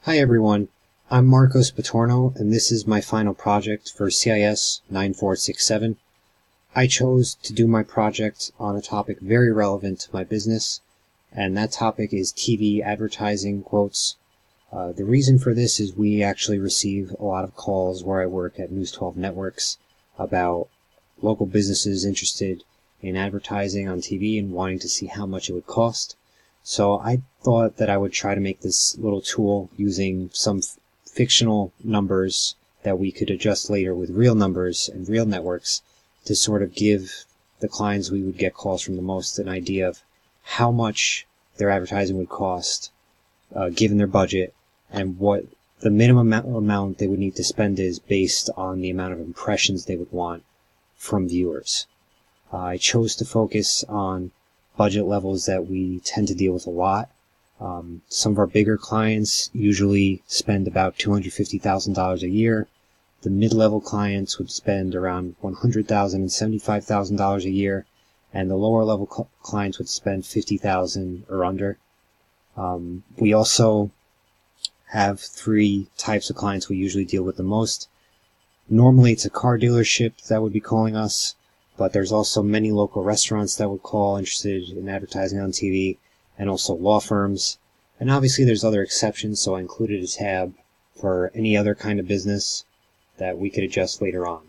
Hi everyone, I'm Marcos Patorno and this is my final project for CIS 9467. I chose to do my project on a topic very relevant to my business, and that topic is TV advertising quotes. The reason for this is we actually receive a lot of calls where I work at News 12 Networks about local businesses interested in advertising on TV and wanting to see how much it would cost. So I thought that I would try to make this little tool using some fictional numbers that we could adjust later with real numbers and real networks to sort of give the clients we would get calls from the most an idea of how much their advertising would cost given their budget and what the minimum amount they would need to spend is based on the amount of impressions they would want from viewers. I chose to focus on budget levels that we tend to deal with a lot. Some of our bigger clients usually spend about $250,000 a year. The mid-level clients would spend around $100,000 and $75,000 a year, and the lower-level clients would spend $50,000 or under. We also have three types of clients we usually deal with the most. Normally, it's a car dealership that would be calling us, but there's also many local restaurants that would call interested in advertising on TV, and also law firms. And obviously there's other exceptions, so I included a tab for any other kind of business that we could adjust later on.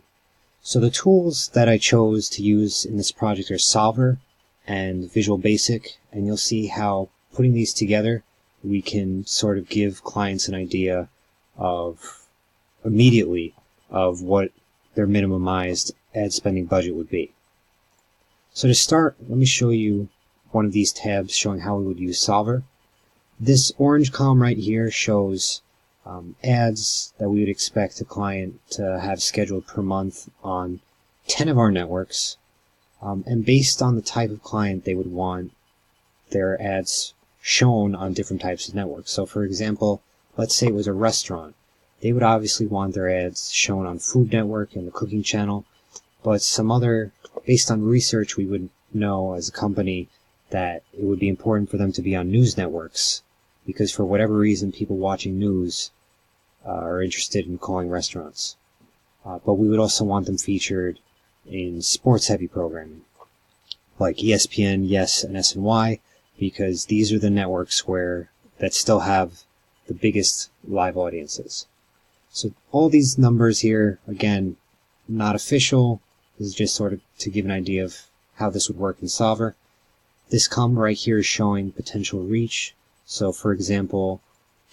So the tools that I chose to use in this project are Solver and Visual Basic, and you'll see how putting these together we can sort of give clients an idea of immediately of what their minimized ad spending budget would be. So to start, let me show you one of these tabs showing how we would use Solver. This orange column right here shows ads that we would expect a client to have scheduled per month on 10 of our networks, and based on the type of client they would want their ads shown on different types of networks. So for example, let's say it was a restaurant. They would obviously want their ads shown on Food Network and the Cooking Channel, but some other, based on research, we would know as a company that it would be important for them to be on news networks, because for whatever reason people watching news are interested in calling restaurants. But we would also want them featured in sports-heavy programming, like ESPN, YES, and SNY, because these are the networks that still have the biggest live audiences. So all these numbers here, again, not official. This is just sort of to give an idea of how this would work in Solver. This column right here is showing potential reach. So for example,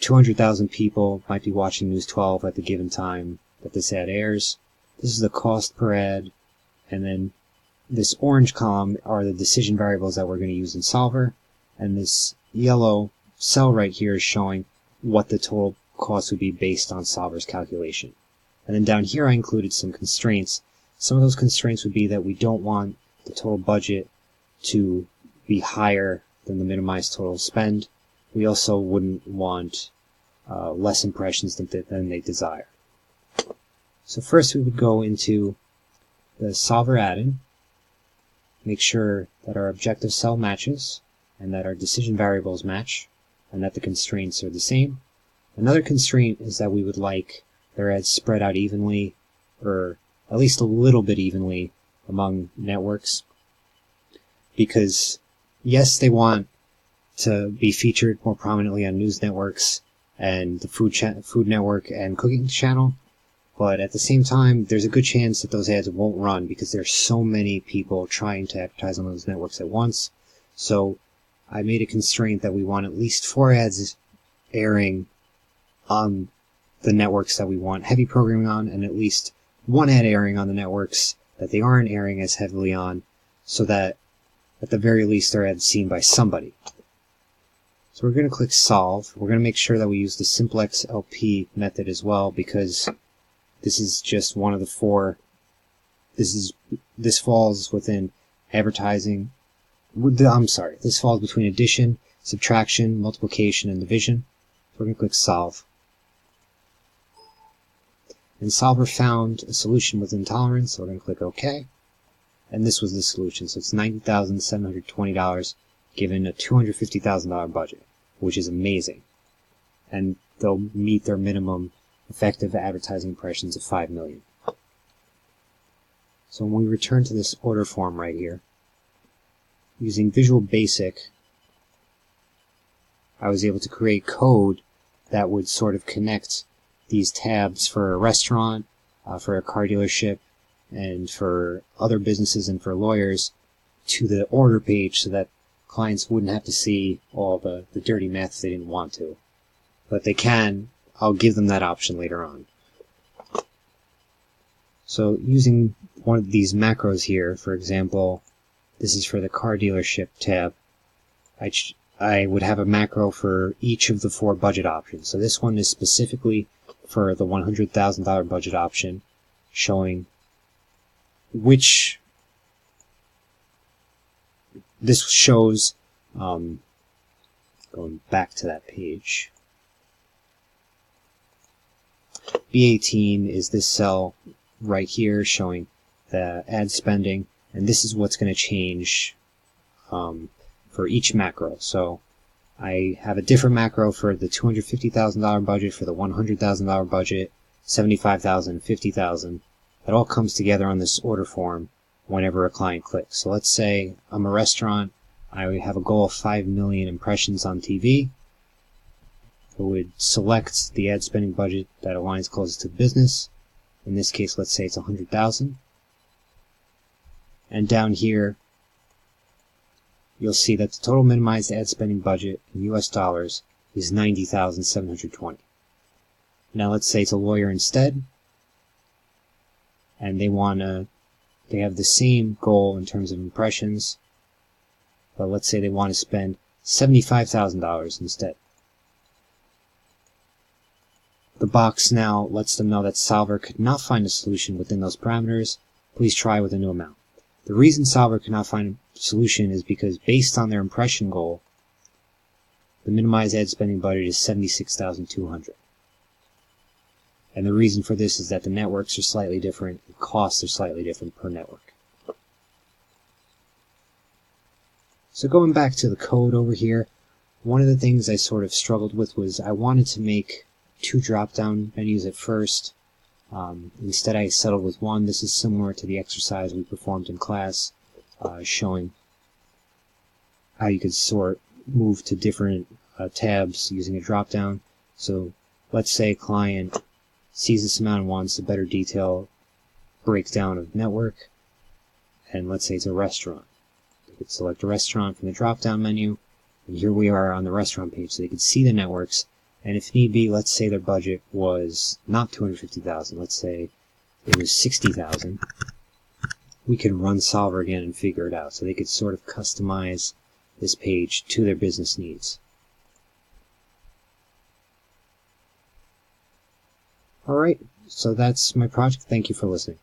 200,000 people might be watching News 12 at the given time that this ad airs. This is the cost per ad. And then this orange column are the decision variables that we're going to use in Solver. And this yellow cell right here is showing what the total cost would be based on Solver's calculation. And then down here I included some constraints. Some of those constraints would be that we don't want the total budget to be higher than the minimized total spend. We also wouldn't want less impressions than they desire. So first we would go into the Solver add-in, make sure that our objective cell matches and that our decision variables match and that the constraints are the same. Another constraint is that we would like their ads spread out evenly, or at least a little bit evenly, among networks. Because, yes, they want to be featured more prominently on news networks and the Food Network and Cooking Channel, but at the same time, there's a good chance that those ads won't run because there's so many people trying to advertise on those networks at once. So I made a constraint that we want at least 4 ads airing on the networks that we want heavy programming on, and at least 1 ad airing on the networks that they aren't airing as heavily on, so that at the very least their ads seen by somebody. So we're going to click Solve. We're going to make sure that we use the Simplex LP method as well, because this is just one of the 4. This falls within advertising. This falls between addition, subtraction, multiplication, and division. So we're going to click Solve. And Solver found a solution within tolerance, so we're going to click OK. And this was the solution. So it's $90,720 given a $250,000 budget, which is amazing. And they'll meet their minimum effective advertising impressions of 5 million. So when we return to this order form right here, using Visual Basic, I was able to create code that would sort of connect these tabs for a restaurant, for a car dealership, and for other businesses and for lawyers to the order page so that clients wouldn't have to see all the dirty math if they didn't want to. But they can. I'll give them that option later on. So using one of these macros here, for example, this is for the car dealership tab, I would have a macro for each of the 4 budget options. So this one is specifically for the $100,000 budget option, showing which this shows, going back to that page, B18 is this cell right here showing the ad spending, and this is what's going to change for each macro. So I have a different macro for the $250,000 budget, for the $100,000 budget, $75,000, $50,000. It all comes together on this order form whenever a client clicks. So let's say I'm a restaurant, I have a goal of 5 million impressions on TV. I would select the ad spending budget that aligns closest to the business. In this case, let's say it's 100,000. And down here, you'll see that the total minimized ad spending budget in US dollars is $90,720. Now let's say it's a lawyer instead, and they have the same goal in terms of impressions, but let's say they want to spend $75,000 instead. The box now lets them know that Solver could not find a solution within those parameters. Please try with a new amount. The reason Solver could not find a solution is because based on their impression goal, the minimized ad spending budget is $76,200. And the reason for this is that the networks are slightly different, the costs are slightly different per network. So going back to the code over here, one of the things I sort of struggled with was I wanted to make 2 drop-down menus at first. Instead I settled with 1. This is similar to the exercise we performed in class, showing how you could move to different tabs using a drop-down. So let's say a client sees this amount and wants a better detail breakdown of network, and let's say it's a restaurant. They could select a restaurant from the drop-down menu, and here we are on the restaurant page, so they could see the networks. And if need be, let's say their budget was not $250,000, let's say it was $60,000, we could run Solver again and figure it out. So they could sort of customize this page to their business needs. Alright, so that's my project. Thank you for listening.